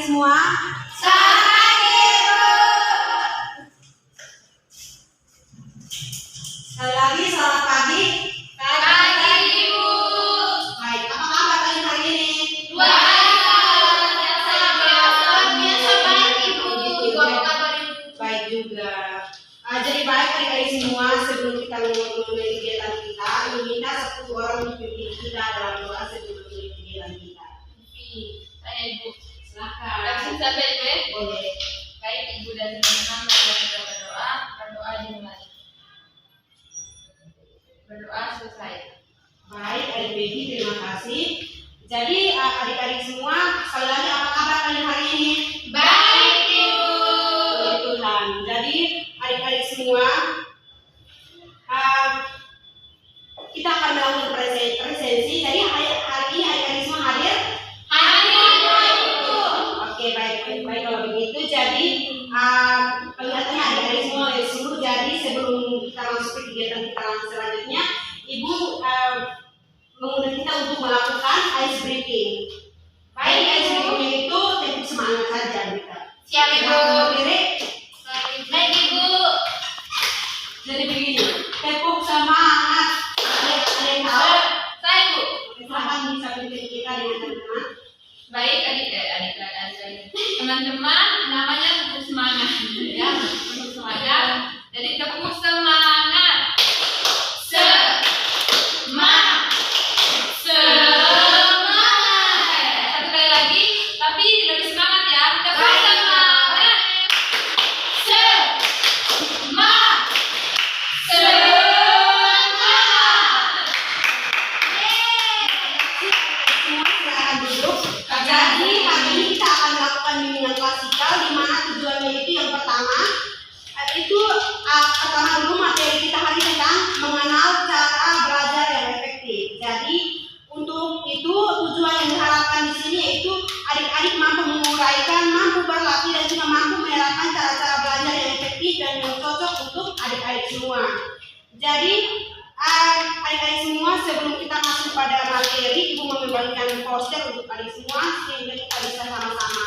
semua. Selamat Ibu. Sekali lagi selamat pagi. Pagi Ibu. Baik, apa kabar kalian hari ini? Biasa baik Ibu. Ibu apa kabar Ibu? Baik juga. Jadi baik adik-adik semua, sebelum kita memulai kegiatan kita, Ibu minta satu orang memimpin kita dalam doa sebelum memulai kegiatan kita. Saya Ibu. Silakan. Langsung saja Ibu ya. Boleh. Baik Ibu dan teman-teman, mari kita berdoa. Berdoa dimulai. Berdoa selesai. Baik, adik Bebi, terima kasih. Jadi adik-adik semua, sekali lagi apa kabar kalian hari ini? Baik Ibu. Puji Tuhan. Jadi adik-adik semua, kita akan melakukan presensi. Jadi hari ini adik-adik semua hadir? Hadir Ibu. Oke, baik kalau begitu. Jadi kelihatannya adik-adik semua dari seluruh. Jadi sebelum kita masuk ke kegiatan kita selanjutnya, Ibu mengundang kita untuk melakukan ice breaking. Baik, ice breaking itu teknik semangat saja kita. Siap Ibu. Berdiri. Baik Ibu. Jadi begini, tepuk semangat. Ada yang tahu? Saya Ibu. Silahkan bisa pimpin kita dengan teman-teman. Baik adik teman-teman, namanya untuk semangat ya, untuk semangat. Jadi tepuk semangat. Semangat. Satu kali lagi, tapi lebih semangat ya. Tepuk semangat. Semangat. Semua silakan duduk. Jadi hari ini kita akan melakukan bimbingan klasikal, di mana tujuannya itu yang pertama dulu materi kita hari tentang mengenal cara belajar yang efektif. Jadi untuk itu tujuan yang diharapkan di sini yaitu adik-adik mampu menguraikan, mampu berlatih dan juga mampu menerapkan cara-cara belajar yang efektif dan yang cocok untuk adik-adik semua. Jadi adik-adik semua, sebelum kita masuk pada materi, Ibu membagikan poster untuk adik semua sehingga kita bisa sama-sama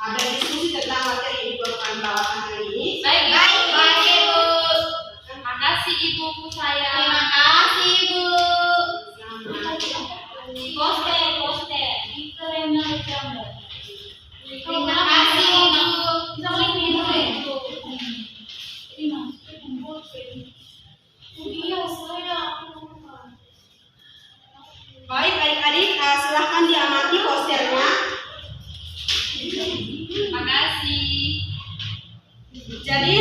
berdiskusi tentang materi yang Ibu akan bawakan hari ini. Baik Ibu. Terima kasih Ibuku saya. Terima kasih Ibu. Poster. Terima kasih Ibu. Baik adik-adik, silahkan diamati posternya. Terima kasih. Jadi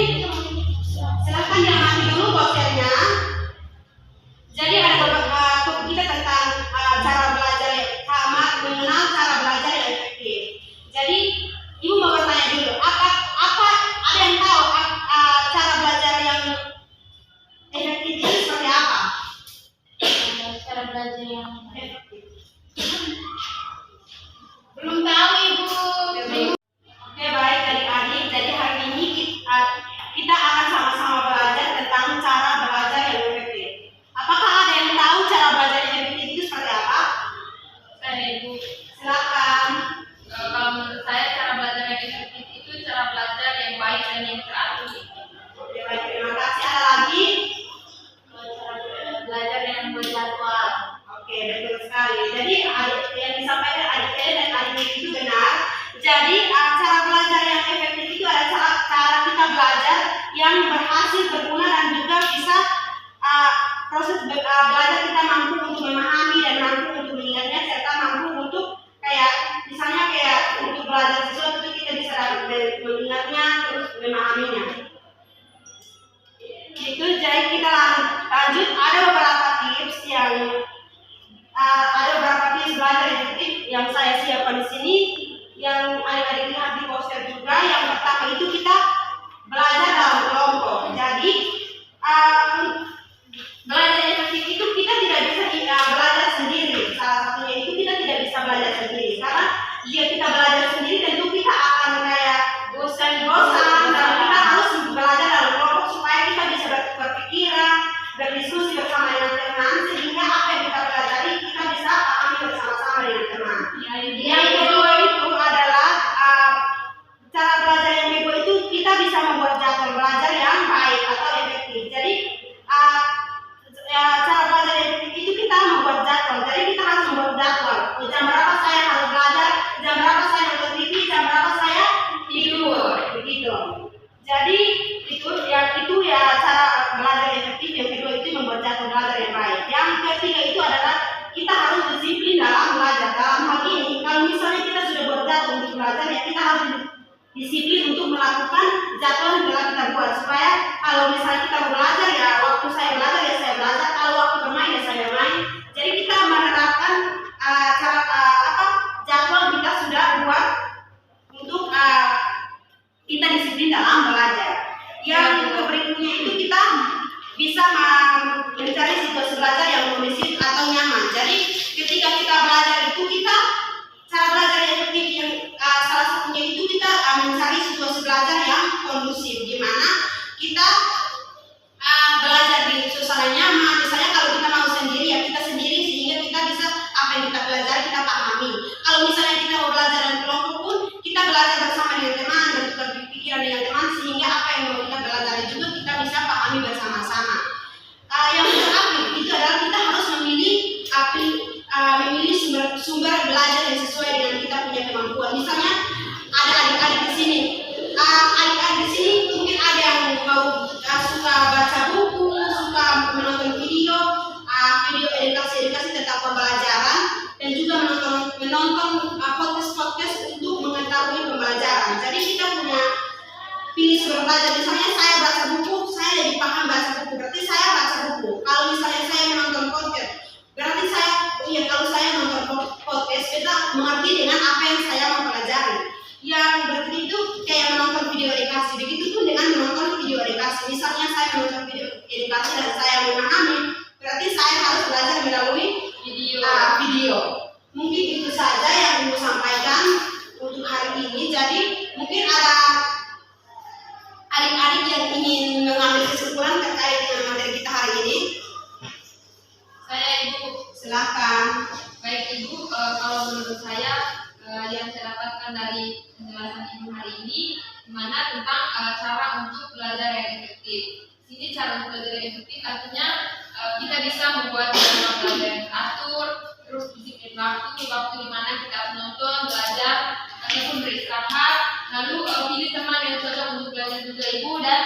silahkan diamati dulu posternya. Jadi ada topik kita tentang cara belajar yang sama, mengenal cara belajar yang efektif. Jadi Ibu mau bertanya dulu, apa ada yang tahu cara belajar yang efektif itu seperti apa? Cara belajar yang Efektif. belum tahu Ibu. Oke, baik adik-adik. Jadi hari ini kita akan sama-sama belajar tentang cara belajar yang efektif. Apakah ada yang tahu cara belajar yang efektif itu seperti apa? Saya Ibu. Silakan. Kalau menurut saya cara belajar yang efektif itu cara belajar yang baik dan yang teratur. Oke, baik, terima kasih. Ada lagi? Cara belajar yang berjadwal. Oke, betul sekali. Jadi yang disampaikan adik dan adik itu benar. Jadi cara belajar yang efektif itu adalah cara kita belajar yang berhasil, berguna dan juga bisa proses belajar kita mampu untuk memahami dan mampu untuk mengingatnya serta mampu untuk misalnya untuk belajar sesuatu itu kita bisa mengingatnya terus memahaminya. Itu jadi kita lanjut. Ada beberapa tips belajar efektif yang saya siapkan di sini, yang adik-adik lihat di poster juga. Yang pertama itu kita belajar dalam kelompok. Jadi belajar efektif itu kita tidak bisa belajar sendiri. Salah satunya itu kita tidak bisa belajar sendiri, karena jika kita belajar sendiri tentu kita akan bosan dan kita harus belajar dalam kelompok supaya kita bisa berpikiran, berdiskusi bersama dengan teman sehingga apa yang kita pelajari kita bisa pahami bersama-sama dengan teman. Yang kedua itu adalah disiplin untuk melakukan jadwal yang telah kita buat, supaya kalau misalnya kita belajar ya waktu saya belajar ya saya belajar, kalau waktu bermain ya saya bermain. Jadi kita menerapkan jadwal kita sudah buat untuk kita disiplin dalam belajar. Yang berikutnya itu kita bisa mencari situasi belajar yang kondusif atau nyaman. Jadi ketika kita belajar itu kita cara belajar yang efektif yang salah satunya itu kita mencari situasi belajar yang kondusif, di mana kita belajar di suasana nyaman. Misalnya kalau kita mau sendiri ya kita sendiri, sehingga kita bisa apa yang kita pelajari kita pahami. Kalau misalnya kita mau belajar dalam kelompok pun kita belajar bersama dengan teman, bertukar pikiran dengan teman, sehingga apa yang mau kita pelajari juga kita bisa pahami bersama-sama. Yang terakhir itu adalah kita harus memilih sumber belajar yang sesuai dengan kita punya kemampuan. Misalnya ada adik-adik di sini, mungkin ada yang mau suka baca buku, suka menonton video edukasi tentang pembelajaran, dan juga menonton podcast untuk mengetahui pembelajaran. Jadi kita punya pilih sumber belajar. Misalnya saya baca buku, saya lebih paham baca buku, berarti saya baca buku. Kalau misalnya saya menonton podcast, berarti kalau saya nonton podcast, kita mengerti dengan apa yang saya mau pelajari. Yang berarti itu kayak menonton video edukasi, begitu pun dengan menonton video edukasi. Misalnya saya menonton video edukasi dan saya memahami, berarti saya harus belajar melalui video. Mungkin itu saja yang Ibu sampaikan untuk hari ini. Jadi mungkin ada adik-adik yang ingin mengambil kesimpulan terkait dengan materi kita hari ini. Saya Ibu. Silakan. Baik Ibu, kalau menurut saya yang saya dapatkan dari penjelasan Ibu hari ini, dimana tentang cara untuk belajar yang efektif. Sini cara untuk belajar yang efektif artinya kita bisa membuat jadwal belajar yang teratur, terus disiplin waktu di mana kita menonton, belajar, ataupun beristirahat. Lalu pilih teman yang cocok untuk belajar juga Ibu, dan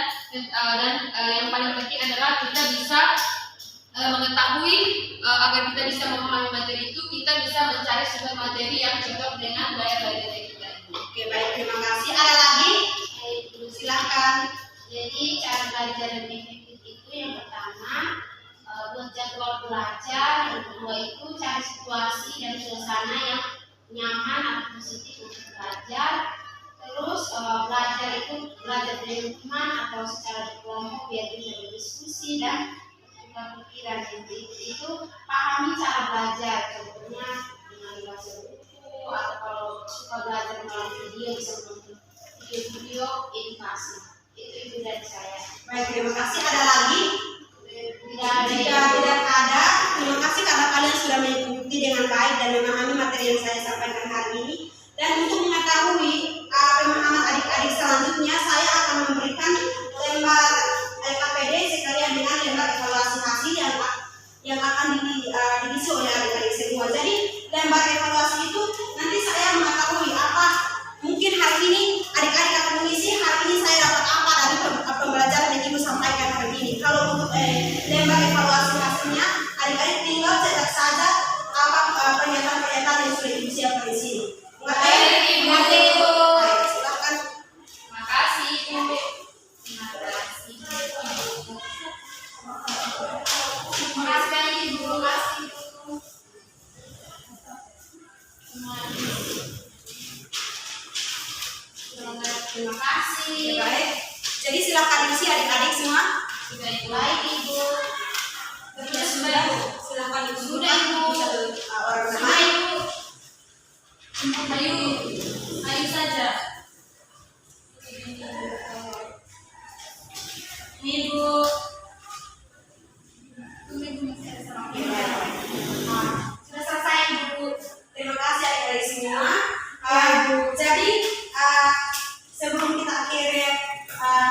yang paling penting adalah kita bisa mengetahui agar kita bisa memahami materi itu, kita bisa mencari sumber materi yang cocok dengan gaya belajar kita. Oke, baik, terima kasih. Ada lagi? Silakan. Jadi cara belajar yang efektif itu yang pertama buat jadwal belajar, yang kedua itu cari situasi dan suasana yang nyaman atau positif untuk belajar. Terus belajar dengan teman atau secara berkelompok biar bisa berdiskusi dan pikiran. Itu pahami cara belajar, contohnya dengan baca buku, atau kalau suka belajar melalui video bisa menonton video edukasi. Itu dari saya. Baik, terima kasih. Ada lagi? Jika tidak ada, terima kasih karena kalian sudah mengikuti dengan baik dan memahami materi yang saya sampaikan hari ini. Dan untuk mengetahui pemahaman adik-adik selanjutnya, saya akan memberikan lembar LKPD sekalian dengan lembar evaluasi hasil yang akan diisi oleh adik-adik semua. Jadi lembar evaluasi itu nanti saya mengetahui apa mungkin hari ini adik-adik akan mengisi hari ini saya dapat apa dari pembelajaran yang Ibu sampaikan hari ini. Kalau untuk lembar evaluasi hasilnya, adik-adik tinggal cetak saja apa pernyataan-pernyataan yang sudah Ibu siapkan di sini. Baik, Ibu. Baik, silakan. Terima kasih Ibu. Terima kasih. Terima kasih Ibu. Terima kasih. Terima kasih. Baik. Jadi silakan isi adik-adik semua. Baik Ibu. Sudah. Silakan Ibu. Sudah Ibu. Orang Sudah lain. Ibu. Ayo saja. Ibu. Sudah selesai Ibu. Terima kasih adik-adik semua. Jadi sebelum kita akhiri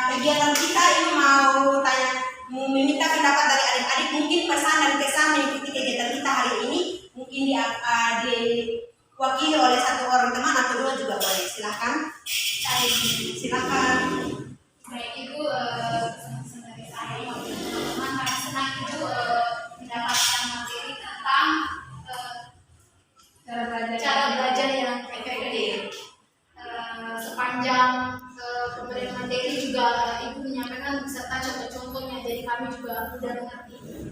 kegiatan kita, ini mau meminta pendapat dari adik-adik, mungkin pesan dan kesan mengikuti kegiatan kita hari ini mungkin diwakili oleh satu orang teman atau dua juga boleh. Silakan. Silakan. Baik Ibu, pesan dari saya untuk teman-teman, kami senang Ibu mendapatkan materi tentang cara belajar yang efektif. Sepanjang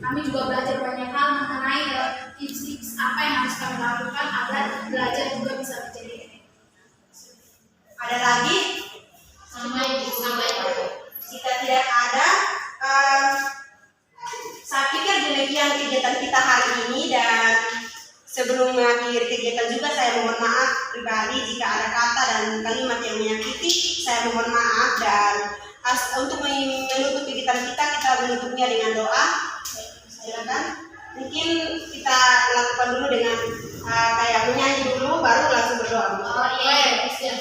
kami juga belajar banyak hal mengenai tips-tips apa yang harus kami lakukan agar belajar juga bisa menjadi efektif. Ada lagi? Sampai Jika tidak ada, saya pikir demikian kegiatan kita hari ini, dan sebelum mengakhiri kegiatan juga saya mohon maaf pribadi jika ada kata dan kalimat yang menyakiti. Saya mohon maaf, dan untuk menutup kegiatan kita menutupnya dengan doa. Silakan. Mungkin kita lakukan dulu dengan kayak menyanyi dulu, baru langsung berdoa. Oh iya, bisa.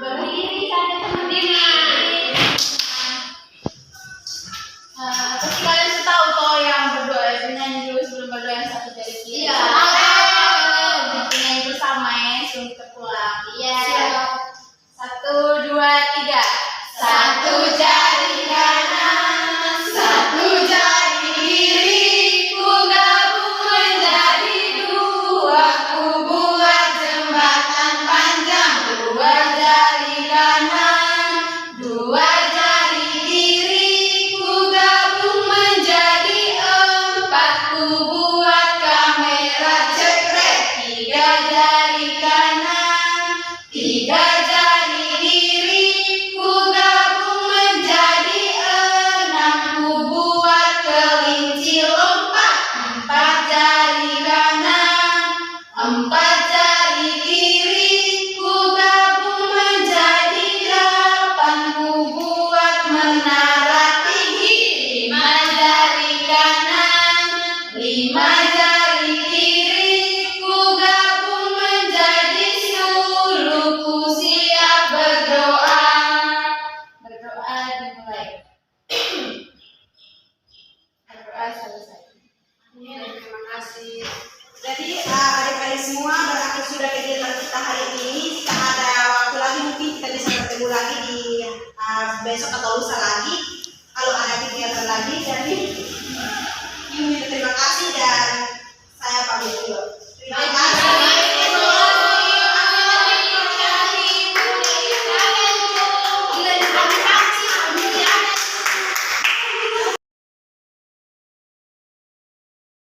Berdiri saja teman-teman. Pasti kalian sudah tahu toh yang berdoa bernyanyi dulu sebelum berdoa yang satu jari kiri. Iya. Bernyanyi bersama ya sebelum kita pulang. Iya. Siap. 1, 2, 3. Satu jari kanan, satu jari kiri, ku gabung menjadi dua, ku buat jembatan panjang. Dua jari kanan, dua jari kiri, ku gabung menjadi empat, ku buat kamera cekrek. Tiga jari kanan, tiga jari kiri, ku gabung menjadi enam, ku buat kelinci lompat. Empat jari kanan, empat jari kiri, ku gabung menjadi delapan, ku buat menara tinggi. Lima jari kanan, lima jari kiri, ku gabung menjadi 10, ku siap berdoa. Berdoa dimulai. Berdoa selesai. Terima kasih. Jadi adik-adik semua, berarti sudah kegiatan kita hari ini. Jika ada waktu lagi mungkin kita bisa bertemu lagi di besok atau lusa lagi. Kalau ada kegiatan lagi, jadi terima kasih dan saya pamit dulu.